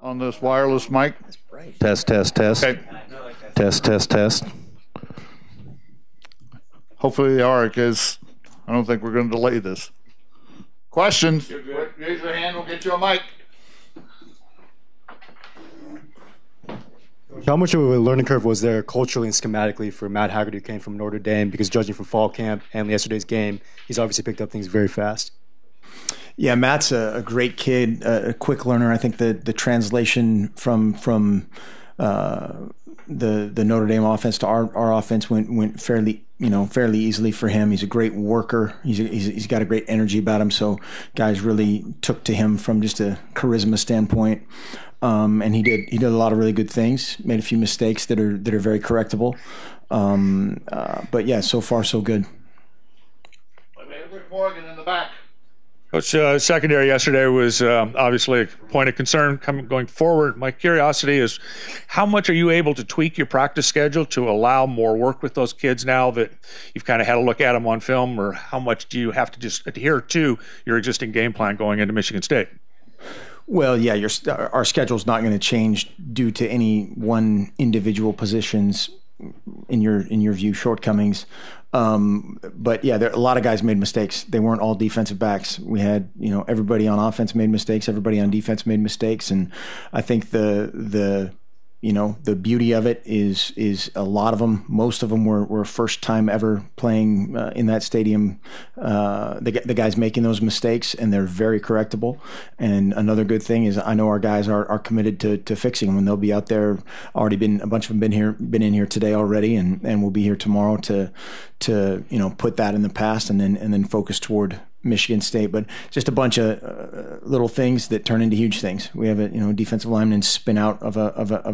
on this wireless mic? Test, test, test. Okay. Test, test, test. Hopefully they are, because I don't think we're going to delay this. Questions? Raise your hand, we'll get you a mic. How much of a learning curve was there culturally and schematically for Matt Haggard, who came from Notre Dame? Because judging from fall camp and yesterday's game, he's obviously picked up things very fast. Yeah, Matt's a great kid, a quick learner. I think the translation from the Notre Dame offense to our offense went fairly easily for him. He's a great worker. He's got a great energy about him. So guys really took to him from just a charisma standpoint. And he did a lot of really good things. Made a few mistakes that are very correctable. But yeah, so far so good. Rick Morgan in the back. Coach, secondary yesterday was obviously a point of concern going forward. My curiosity is, how much are you able to tweak your practice schedule to allow more work with those kids now that you've kind of had a look at them on film, or how much do you have to just adhere to your existing game plan going into Michigan State? Well, yeah, our schedule's not going to change due to any one individual position's in your view shortcomings. But yeah, a lot of guys made mistakes. They weren't all defensive backs. We had, everybody on offense made mistakes. Everybody on defense made mistakes. And I think the beauty of it is a lot of them, most of them were first time ever playing in that stadium. The guys making those mistakes, and they're very correctable. And another good thing is I know our guys are committed to fixing them, and they'll be out there. A bunch of them been in here today already, and we'll be here tomorrow to put that in the past and then focus toward Michigan State. But just a bunch of little things that turn into huge things. We have a defensive lineman spin out of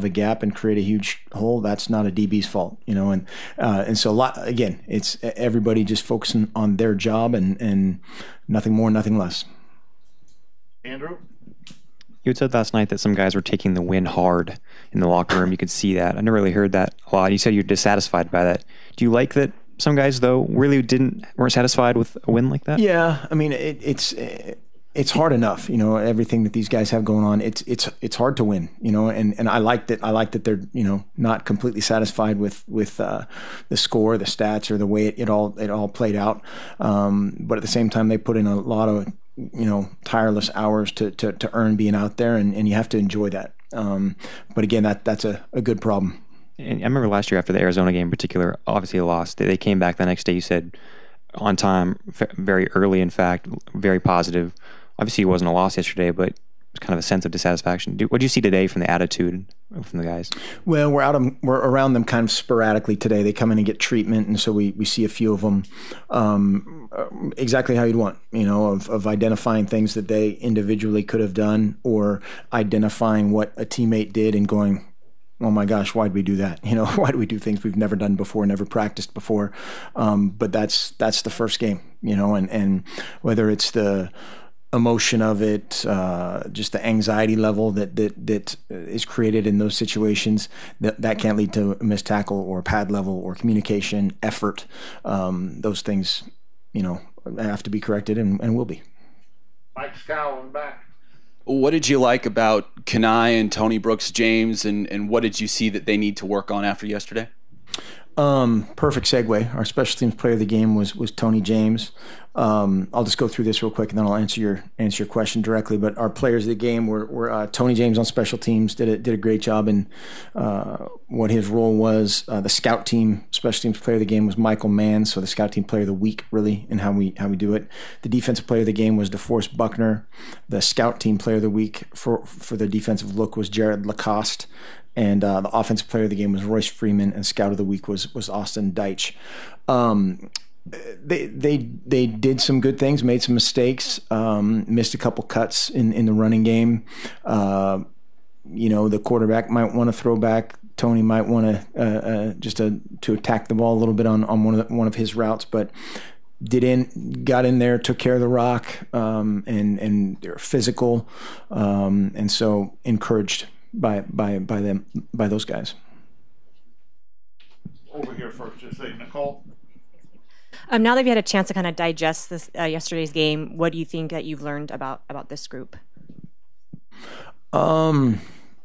a gap and create a huge hole. That's not a DB's fault, and so it's everybody just focusing on their job and nothing more, nothing less. Andrew? You had said last night that some guys were taking the win hard in the locker room. You could see that. I never really heard that a lot. You said you're dissatisfied by that. Do you like that some guys, though, really weren't satisfied with a win like that? Yeah, I mean, it's hard enough, everything that these guys have going on. It's hard to win, and I like that they're not completely satisfied with the score, the stats, or the way it all played out. But at the same time, they put in a lot of tireless hours to earn being out there, and you have to enjoy that. But again, that's a good problem. And I remember last year after the Arizona game in particular, obviously they lost. They came back the next day, you said, on time, very early, in fact, very positive. Obviously it wasn't a loss yesterday, but it's kind of a sense of dissatisfaction. What do you see today from the attitude from the guys? Well, we're around them kind of sporadically today. They come in and get treatment, and so we see a few of them exactly how you'd want, of identifying things that they individually could have done, or identifying what a teammate did and going, oh my gosh, why'd we do that? Why do we do things we've never done before, never practiced before? But that's the first game, and whether it's the emotion of it, just the anxiety level that is created in those situations, that can't lead to a missed tackle or pad level or communication, effort. Those things, have to be corrected and will be. Mike Scow back. What did you like about Kenai and Tony Brooks-James, and what did you see that they need to work on after yesterday? Perfect segue. Our special teams player of the game was Tony James. I'll just go through this real quick and then I'll answer your question directly. But our players of the game were Tony James on special teams, did a great job in what his role was. The scout team special teams player of the game was Michael Mann, so the scout team player of the week really in how we do it. The defensive player of the game was DeForest Buckner. The scout team player of the week for the defensive look was Jared Lacoste. And the offensive player of the game was Royce Freeman, and scout of the week was Austin Deitch. They did some good things, made some mistakes, missed a couple cuts in the running game. The quarterback might want to throw back. Tony might want to to attack the ball a little bit on one of his routes, but got in there, took care of the rock, and they're physical, and so encouraged by those guys. Over here first, just say Nicole. Now that you've had a chance to kind of digest this yesterday's game, what do you think that you've learned about this group?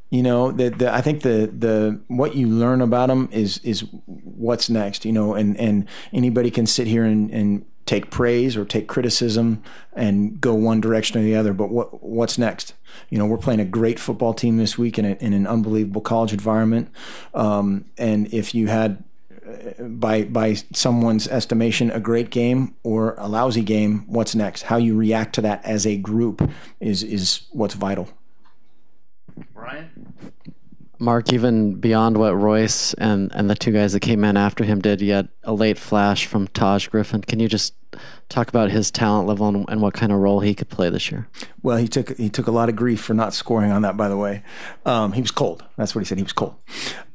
You know, I think the what you learn about them is what's next. You know, and anybody can sit here and take praise or take criticism and go one direction or the other. But what's next? You know, we're playing a great football team this week in an unbelievable college environment. And if you had, by someone's estimation, a great game or a lousy game, what's next? How you react to that as a group is what's vital. Brian? Mark, even beyond what Royce and the two guys that came in after him did, you had a late flash from Taj Griffin. Can you just talk about his talent level and what kind of role he could play this year? Well, he took a lot of grief for not scoring on that, by the way. He was cold. That's what he said. He was cold.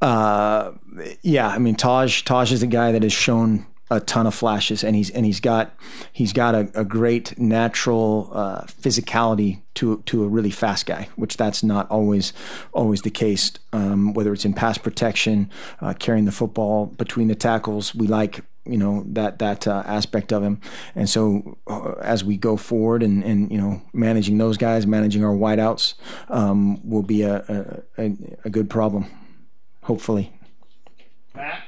Yeah, I mean, Taj is a guy that has shown a ton of flashes, and he's got a great natural physicality to a really fast guy, which that's not always the case. Whether it's in pass protection, carrying the football between the tackles, we like that aspect of him. And so as we go forward and managing those guys, managing our wideouts, will be a good problem, hopefully. Matt?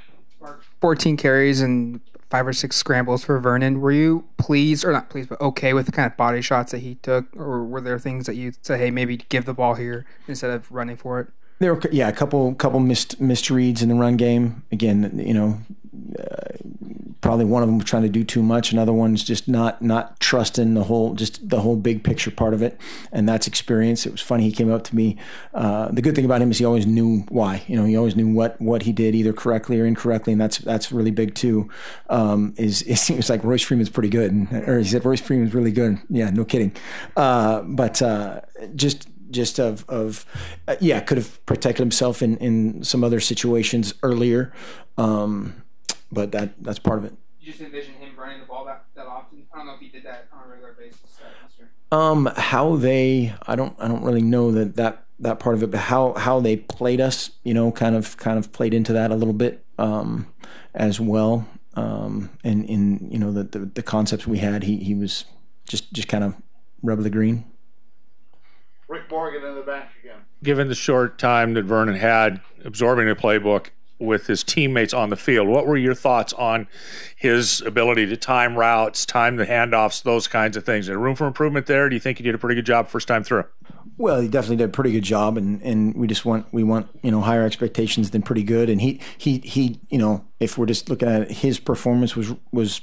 14 carries and 5 or 6 scrambles for Vernon. Were you pleased, or not pleased, but okay with the kind of body shots that he took? Or were there things that you said, hey, maybe give the ball here instead of running for it? There were, a couple missed reads in the run game. Again, probably one of them was trying to do too much. Another one's just not trusting the whole big picture part of it, and that's experience. It was funny. He came up to me. The good thing about him is he always knew why. He always knew what he did, either correctly or incorrectly, and that's really big too. It seems like Royce Freeman's pretty good, or he said Royce Freeman's really good. Yeah, no kidding. But could have protected himself in some other situations earlier, but that's part of it. You just envision him running the ball that often? I don't know if he did that on a regular basis last year. I don't really know that part of it, but how they played us, kind of played into that a little bit as well. And in the concepts we had, he was just kind of rub the green. Rick Morgan in the back again. Given the short time that Vernon had absorbing the playbook with his teammates on the field, what were your thoughts on his ability to time routes, time the handoffs, those kinds of things? Is there room for improvement there? Do you think he did a pretty good job first time through? Well, he definitely did a pretty good job, and we want higher expectations than pretty good. And he if we're just looking at it, his performance was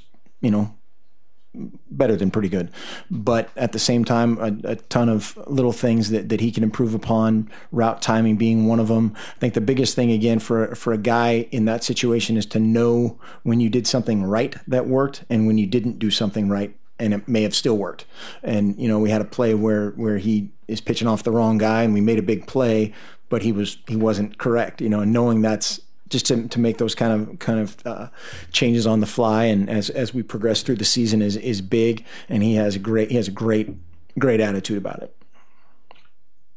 better than pretty good, but at the same time, a ton of little things that he can improve upon, route timing being one of them. I think the biggest thing, again, for a guy in that situation is to know when you did something right that worked and when you didn't do something right and it may have still worked. And we had a play where he is pitching off the wrong guy and we made a big play, but he wasn't correct, and knowing that's just to make those kind of changes on the fly, and as we progress through the season is big, and he has a great attitude about it.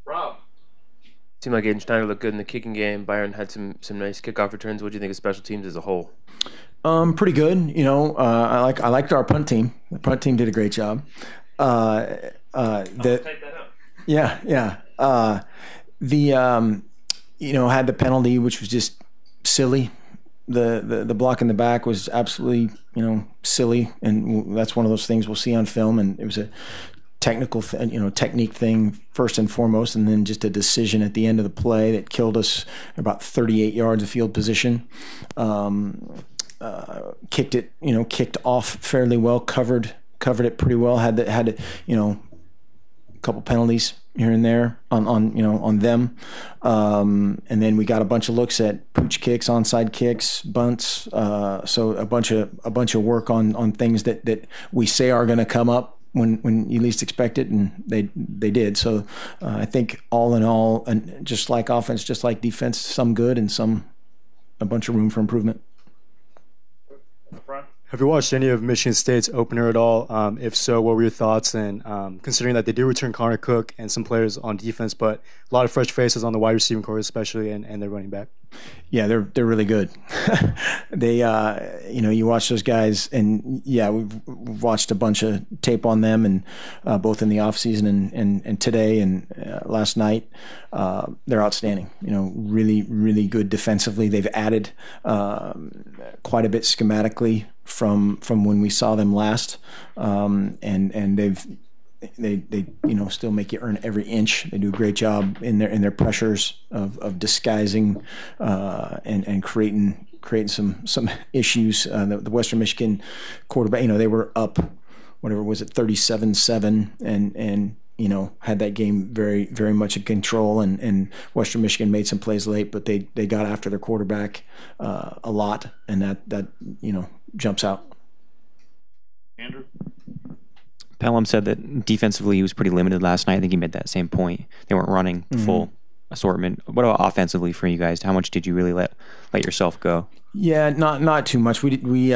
Rob? Seemed like Aiden Schneider looked good in the kicking game. Byron had some nice kickoff returns. What do you think of special teams as a whole? Pretty good. I liked our punt team. The punt team did a great job. Type that up. Yeah. Had the penalty, which was just silly. The block in the back was absolutely silly, and that's one of those things we'll see on film. And it was a technical technique thing first and foremost, and then just a decision at the end of the play that killed us about 38 yards of field position. Kicked off fairly well, covered it pretty well. Had a couple penalties here and there on them, and then we got a bunch of looks at pooch kicks, onside kicks, bunts. So a bunch of work on things that we say are going to come up when you least expect it, and they did. So I think all in all, and just like offense, just like defense, some good and a bunch of room for improvement. Have you watched any of Michigan State's opener at all? If so, what were your thoughts? And considering that they do return Connor Cook and some players on defense, but a lot of fresh faces on the wide receiving core, especially, and their running back. Yeah, they're really good. They, you watch those guys, and yeah, we've watched a bunch of tape on them, and both in the offseason and today and last night. They're outstanding. Really, really good defensively. They've added quite a bit schematically from when we saw them last, and they still make you earn every inch. They do a great job in their pressures of disguising and creating some issues. The Western Michigan quarterback, they were up, whatever was it, 37-7, and had that game very, very much in control, and Western Michigan made some plays late, but they got after their quarterback a lot, and that jumps out. Andrew? Pelham said that defensively he was pretty limited last night. I think he made that same point. They weren't running the full assortment. What about offensively for you guys? How much did you really let yourself go? Yeah, not too much. We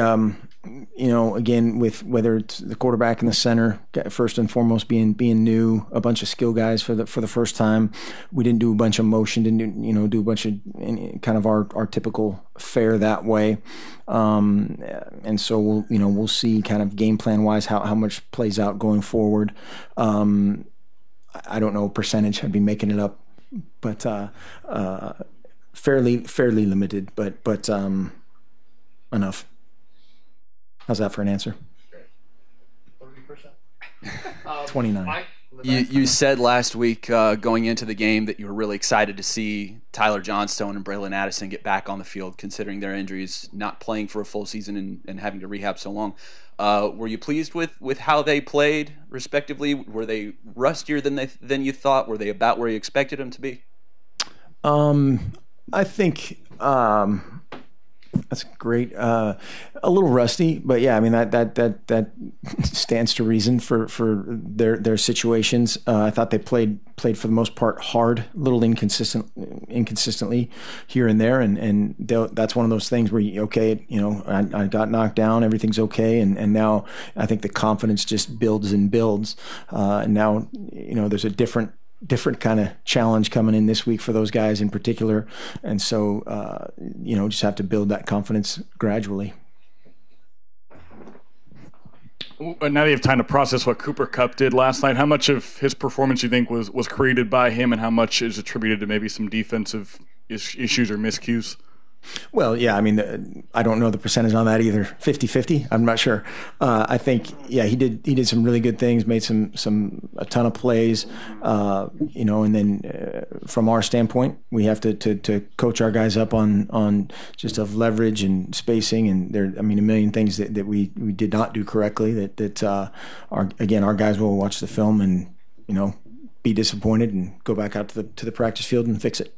again, with whether it's the quarterback and the center, first and foremost being new, a bunch of skill guys for the first time. We didn't do a bunch of motion, didn't do a bunch of kind of our typical fare that way. And so we'll see kind of game plan wise how much plays out going forward. I don't know percentage. I'd be making it up, but fairly limited, but enough. How's that for an answer? 30%. 29. You said last week going into the game that you were really excited to see Tyler Johnstone and Braylon Addison get back on the field, considering their injuries, not playing for a full season and having to rehab so long. Were you pleased with how they played, respectively? Were they rustier than you thought? Were they about where you expected them to be? I think that's great. A little rusty, but yeah, I mean that stands to reason for their situations. I thought they played for the most part hard, a little inconsistently here and there, and that's one of those things where I got knocked down, everything's okay, and now I think the confidence just builds and builds. And now there's a different kind of challenge coming in this week for those guys in particular, and so just have to build that confidence gradually. Now that you have time to process what Cooper Kupp did last night, how much of his performance you think was created by him, and how much is attributed to maybe some defensive issues or miscues? Well, yeah, I mean, I don't know the percentage on that either. 50-50, I'm not sure. I think, yeah, he did some really good things, made a ton of plays, and then from our standpoint, we have to coach our guys up on just of leverage and spacing, and a million things that we did not do correctly that our guys will watch the film and be disappointed and go back out to the practice field and fix it.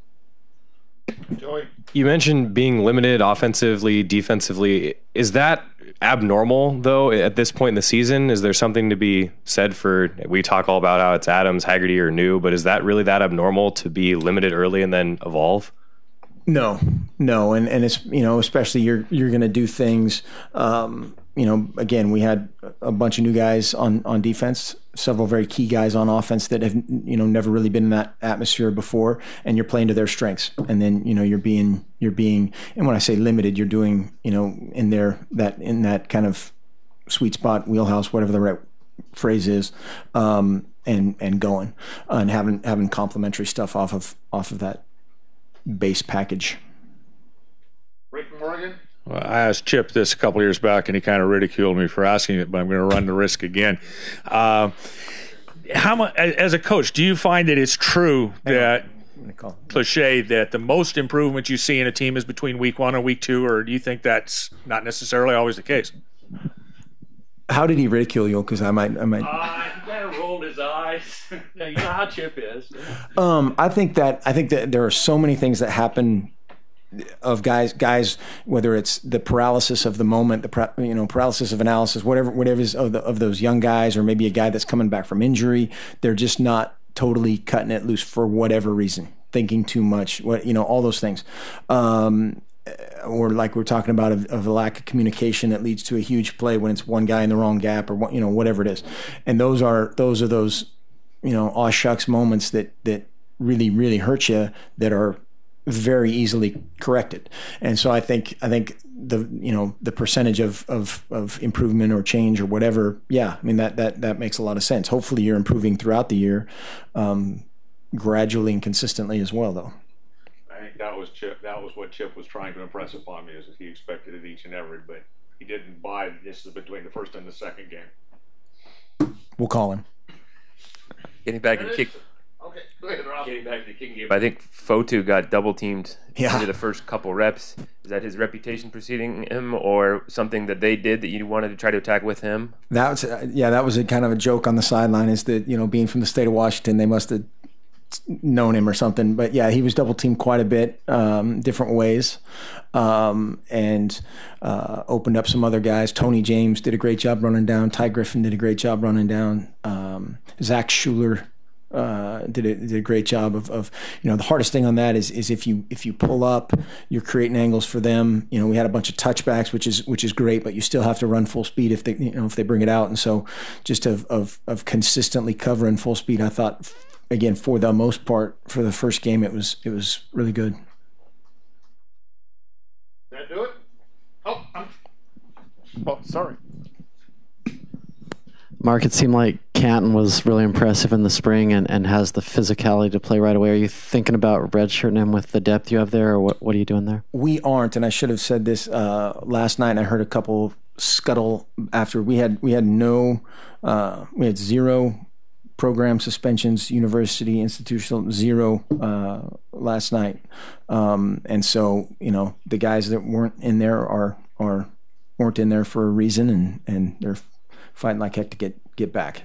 Joey? You mentioned being limited offensively, defensively. Is that abnormal, though, at this point in the season? Is there something to be said for, we talk all about how it's Adams, Haggerty, or New, but is that really that abnormal to be limited early and then evolve? No, and it's especially you're going to do things. Again, we had a bunch of new guys on defense, several very key guys on offense that have never really been in that atmosphere before, and you're playing to their strengths. And then you're being, and when I say limited, you're doing in that kind of sweet spot, wheelhouse, whatever the right phrase is, and going and having complementary stuff off of that base package. Rick Morgan? Well, I asked Chip this a couple years back, and he kind of ridiculed me for asking it, but I'm going to run the risk again. How much, as a coach, do you find that it's true that cliche that the most improvement you see in a team is between week 1 and week 2, or do you think that's not necessarily always the case? How did he ridicule you? Because I might. He kind of rolled his eyes. Yeah, you know how Chip is. I think that there are so many things that happen of guys, whether it's the paralysis of the moment, the paralysis of analysis, whatever is of those young guys, or maybe a guy that's coming back from injury, they're just not totally cutting it loose for whatever reason, thinking too much, all those things. or like we're talking about of a lack of communication that leads to a huge play when it's one guy in the wrong gap or whatever it is. And those are those aw shucks moments that really, really hurt you that are very easily corrected. And so I think the percentage of improvement or change or whatever, I mean that makes a lot of sense. Hopefully you're improving throughout the year, gradually and consistently as well, though. I think that was Chip. That was what Chip was trying to impress upon me, is that he expected it each and every, but he didn't buy this between the first and the second game. We'll call him. Getting back to kick. Okay, go ahead, Rob. Getting back to the kicking game, I think Fotu got double teamed into the first couple reps. Is that his reputation preceding him, or something that they did that you wanted to try to attack with him? That was a kind of a joke on the sideline. Is that being from the state of Washington, they must have known him or something. But yeah, he was double teamed quite a bit, different ways, and opened up some other guys. Tony James did a great job running down. Ty Griffin did a great job running down. Zach Schuler did a great job of the hardest thing on that is if you pull up, you're creating angles for them. We had a bunch of touchbacks, which is great, but you still have to run full speed if they bring it out. And so just of consistently covering full speed, I thought, again, for the most part, for the first game, it was really good. Did that do it? Oh, sorry. Mark, it seemed like Canton was really impressive in the spring and has the physicality to play right away. Are you thinking about redshirting him with the depth you have there, or what are you doing there? We aren't, and I should have said this last night, and I heard a couple scuttle after. We had zero program suspensions, university, institutional, zero last night. And so, the guys that weren't in there weren't in there for a reason, and they're fighting like heck to get back.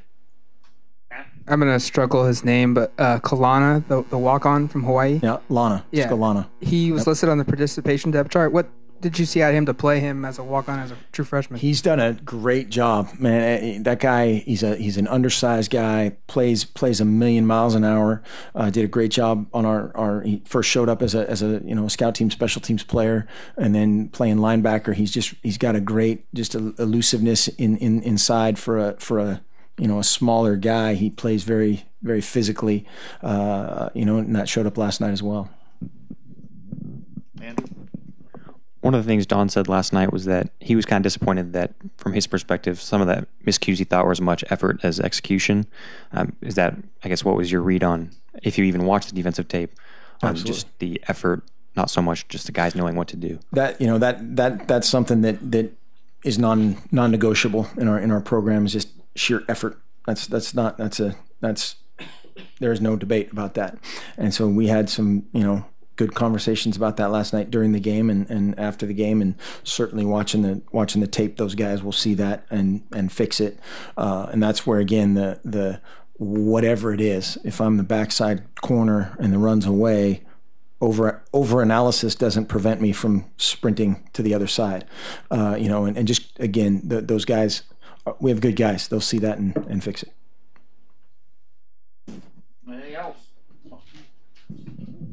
I'm gonna struggle his name, but Kalana, the walk-on from Hawaii. Yeah, Lana. Yeah, Lana. He was listed on the participation depth chart. What did you see out of him to play him as a walk-on, as a true freshman? He's done a great job, man. That guy, he's an undersized guy, plays a million miles an hour. Did a great job on he first showed up as a scout team, special teams player, and then playing linebacker. He's got a great elusiveness inside for a smaller guy. He plays very, very physically, and that showed up last night as well. Andy? One of the things Don said last night was that he was kind of disappointed that, from his perspective, some of that miscues he thought were as much effort as execution. Is that, I guess, what was your read on, if you even watched the defensive tape, on just the effort, not so much just the guys knowing what to do? That's something that is non-negotiable in our program, is just sheer effort. There's no debate about that. And so we had some, good conversations about that last night during the game and after the game, and certainly watching the tape, those guys will see that and fix it. And that's where, again, the whatever it is, if I'm the backside corner and the run's away, over analysis doesn't prevent me from sprinting to the other side. And just, again, those guys, we have good guys. They'll see that and fix it. Anything else?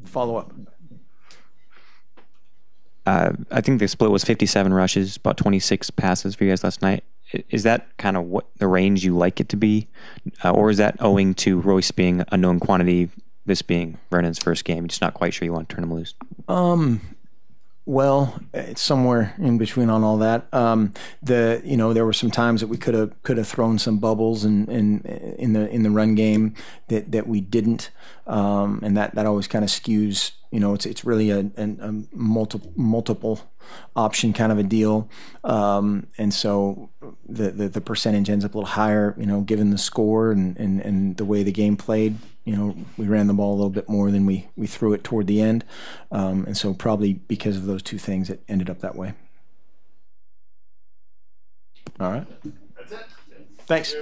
Follow up. I think the split was 57 rushes, about 26 passes for you guys last night. Is that kind of what the range you like it to be? Or is that owing to Royce being a known quantity, this being Vernon's first game? You're just not quite sure you want to turn him loose? Well, it's somewhere in between on all that. There were some times that we could have thrown some bubbles in the run game that we didn't, and that always kind of skews. It's really a multiple option kind of a deal, and so the percentage ends up a little higher. Given the score and the way the game played. We ran the ball a little bit more than we threw it toward the end. And so probably because of those two things, it ended up that way. All right. That's it. Thanks.